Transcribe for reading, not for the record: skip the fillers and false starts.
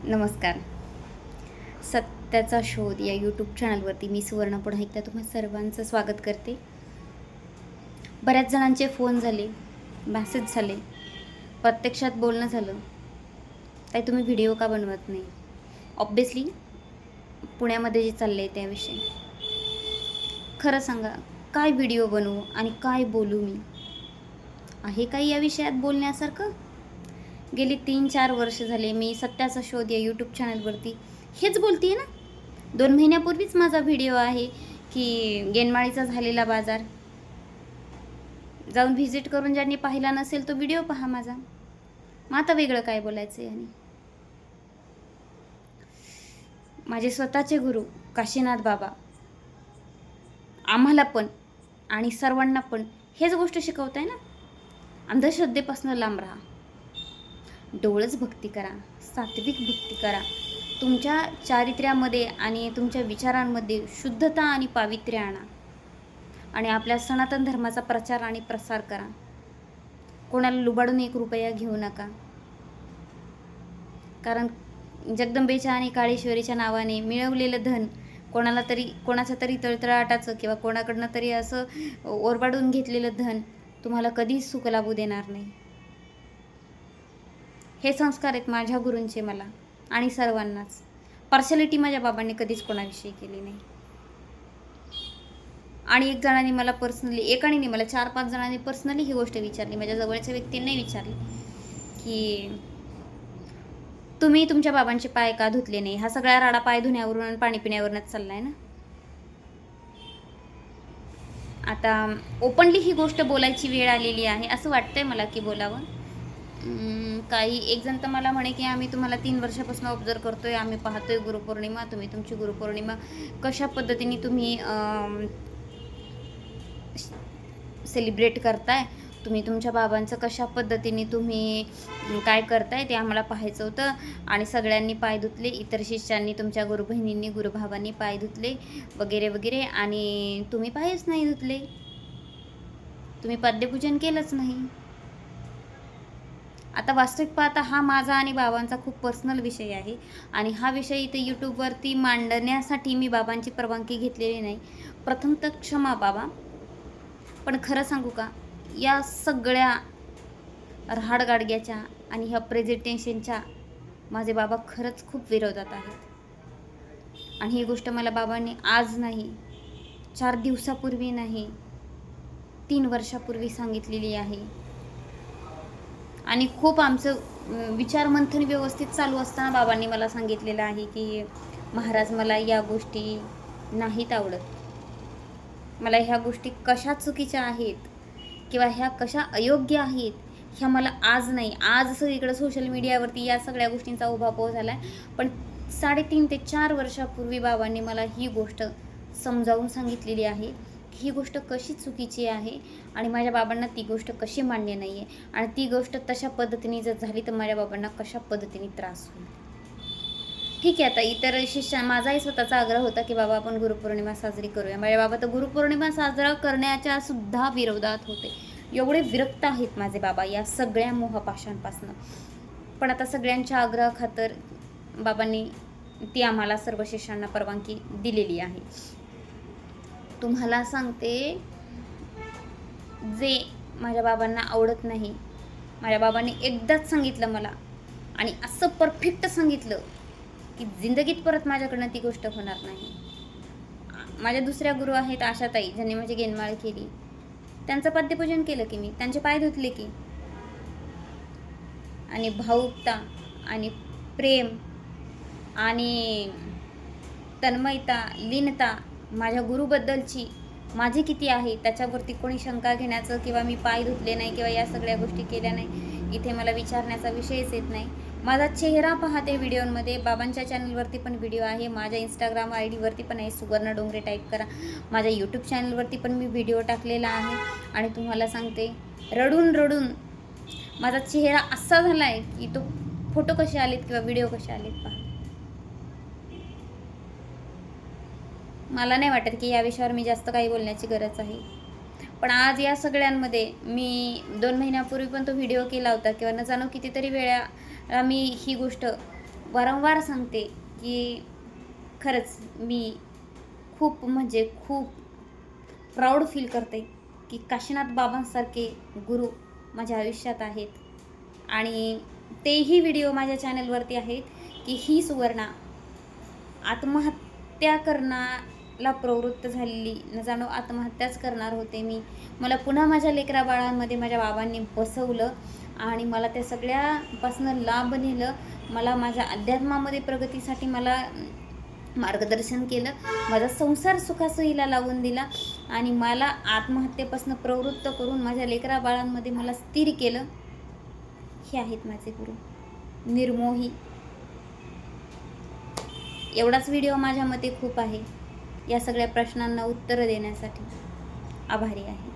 नमस्कार. सत्याचा शोध या यूट्यूब चॅनलवरती मी सुवर्ण पुन्हा एकदा तुम्हा सर्वांचं स्वागत करते. बऱ्याच जणांचे फोन झाले, मेसेज झाले, प्रत्यक्षात बोलणं झालं. ताई तुम्ही व्हिडिओ का बनवत नाही? ऑब्वियसली पुण्यामध्ये जे चाललं आहे त्याविषयी. खरं सांगा, काय व्हिडिओ बनवू आणि काय बोलू मी? आहे काही या विषयात बोलण्यासारखं? गेली 3-4 वर्ष झाले मी सत्याचा शोध या यूट्यूब चॅनलवरती हेच बोलते आहे ना. 2 महिन्यापूर्वीच माझा व्हिडिओ आहे की गेनमाळीचा झालेला बाजार जाऊन व्हिजिट करून ज्यांनी पाहिला नसेल तो व्हिडिओ पहा माझा. मग आता वेगळं काय बोलायचं आहे? आणि माझे स्वतःचे गुरु काशीनाथ बाबा आम्हाला पण आणि सर्वांना पण हेच गोष्ट शिकवत आहे ना. अंधश्रद्धेपासून लांब राहा, डोळस भक्ती करा, सात्विक भक्ती करा, तुमच्या चारित्र्यामध्ये आणि तुमच्या विचारांमध्ये शुद्धता आणि पावित्र्य आणा आणि आपल्या सनातन धर्माचा प्रचार आणि प्रसार करा. कोणाला लुबाडून 1 रुपया घेऊ नका, कारण जगदंबेच्या आणि काळेश्वरीच्या नावाने मिळवलेलं धन कोणाचं तरी तळतळाटाचं किंवा कोणाकडनं तरी असं ओरबाडून घेतलेलं धन तुम्हाला कधीच सुख लाभू देणार नाही. हे संस्कार आहेत माझ्या गुरूंचे मला आणि सर्वांनाच. पार्शलिटी माझ्या बाबांनी कधीच कोणाविषयी केली नाही. आणि एकाने नाही मला 4-5 जणांनी पर्सनली ही गोष्ट विचारली, माझ्या जवळच्या व्यक्तींनाही विचारली की तुम्ही तुमच्या बाबांचे पाय का धुतले नाही? हा सगळा राडा पाय धुण्यावरून आणि पाणी पिण्यावरूनच चाललाय ना. आता ओपनली ही गोष्ट बोलायची वेळ आलेली आहे असं वाटतंय मला की बोलावं. काही एक जण तर मला म्हणे की आम्ही तुम्हाला 3 वर्षापासून ऑब्झर्व करतोय, आम्ही पाहतोय गुरुपौर्णिमा, तुम्ही तुमची गुरुपौर्णिमा कशा पद्धतीने तुम्ही सेलिब्रेट करताय, तुम्ही तुमच्या बाबांचं कशा पद्धतीने तुम्ही काय करताय ते आम्हाला पाहायचं होतं. आणि सगळ्यांनी पाय धुतले, इतर शिष्यांनी, तुमच्या गुरुबहिणींनी, गुरुभावांनी पाय धुतले वगैरे वगैरे, आणि तुम्ही पायच नाही धुतले, तुम्ही पाद्यपूजन केलंच नाही. आता वास्तविक पाहता हा माझा आणि बाबांचा खूप पर्सनल विषय आहे आणि हा विषय इथे यूट्यूबवरती मांडण्यासाठी मी बाबांची परवानगी घेतलेली नाही. प्रथम तर क्षमा बाबा, पण खरं सांगू का, या सगळ्या राहाडगाडग्याच्या आणि ह्या प्रेझेंटेशनच्या माझे बाबा खरंच खूप विरोधात आहेत. आणि ही गोष्ट मला बाबांनी आज नाही, 4 दिवसापूर्वी नाही, 3 वर्षापूर्वी सांगितलेली आहे. आणि खूप आमचं विचारमंथन व्यवस्थित चालू असताना बाबांनी मला सांगितलेलं आहे की महाराज मला या गोष्टी नाहीत आवडत, मला ह्या गोष्टी कशा चुकीच्या आहेत किंवा ह्या कशा अयोग्य आहेत ह्या मला आज नाही, आज सगळीकडे सोशल मीडियावरती या सगळ्या गोष्टींचा उहापोह झाला आहे. पण 3.5 ते 4 वर्षापूर्वी बाबांनी मला ही गोष्ट समजावून सांगितलेली आहे की ही गोष्ट कशी चुकीची आहे आणि माझ्या बाबांना ती गोष्ट कशी मान्य नाही आहे, आणि ती गोष्ट तशा पद्धतीने जर झाली तर माझ्या बाबांना कशा पद्धतीने त्रास होईल. ठीक आहे, आता इतर माझाही स्वतःचा आग्रह होता की बाबा आपण गुरुपौर्णिमा साजरी करूया. माझे बाबा तर गुरुपौर्णिमा साजरा करण्याच्या सुद्धा विरोधात होते. एवढे विरक्त आहेत माझे बाबा या सगळ्या मोहपाशांपासून. पण आता सगळ्यांच्या आग्रहाखातर बाबांनी ती आम्हाला सर्व शिष्यांना परवानगी दिलेली आहे. तुम्हाला सांगते, जे माझ्या बाबांना आवडत नाही, माझ्या बाबांनी एकदाच सांगितलं मला आणि असं परफेक्ट सांगितलं की जिंदगीत परत माझ्याकडनं ती गोष्ट होणार नाही. माझ्या दुसऱ्या गुरु आहेत आशाताई, ज्यांनी माझी गेनमाळ केली, त्यांचं पाद्यपूजन केलं की मी, त्यांचे पाय धुतले की. आणि भावुकता आणि प्रेम आणि तन्मयता, लीनता माझ्या गुरुबद्दलची माझी किती आहे त्याच्यावरती कोणी शंका घेण्याचं किंवा मी पाय धुतले नाही किंवा या सगळ्या गोष्टी केल्या नाही इथे मला विचारण्याचा विषयच येत नाही. माझा चेहरा पाहते व्हिडिओमध्ये. बाबांच्या चॅनलवरती पण व्हिडिओ आहे, माझ्या इंस्टाग्राम ID वरती पण आहे, सुवर्ण डोंगरे टाईप करा. माझ्या यूट्यूब चॅनलवरती पण मी व्हिडिओ टाकलेला आहे. आणि तुम्हाला सांगते, रडून रडून माझा चेहरा असा झाला आहे की तो फोटो कसे आलेत किंवा व्हिडिओ कसे आलेत पहा. मला नाही वाटत की या विषयावर मी जास्त काही बोलण्याची गरज आहे. पण आज या सगळ्यांमध्ये मी 2 महिन्यापूर्वी पण तो व्हिडिओ केला होता किंवा न जाणो कितीतरी वेळा मी ही गोष्ट वारंवार सांगते की खरंच मी खूप म्हणजे खूप प्राऊड फील करते की काशीनाथ बाबांसारखे गुरु माझ्या आयुष्यात आहेत आणि तेही व्हिडिओ माझ्या चॅनलवरती आहेत की ही सुवर्णा आत्महत्या करण्याला प्रवृत्त झालेली, न जाणो आत्महत्याच करणार होते मी. मला पुन्हा माझ्या लेकराबाळांमध्ये माझ्या बाबांनी बसवलं आणि मला त्या सगळ्यापासनं लाभ नेलं. मला माझ्या अध्यात्मामध्ये प्रगतीसाठी मला मार्गदर्शन केलं. माझा संसार सुखासोयीला लावून दिला आणि मला आत्महत्येपासून प्रवृत्त करून माझ्या लेकराबाळांमध्ये मला स्थिर केलं. हे आहेत माझे गुरु निर्मोही. एवढाच व्हिडिओ माझ्या मते खूप आहे या सगळ्या प्रश्नांना उत्तरं देण्यासाठी. आभारी आहे.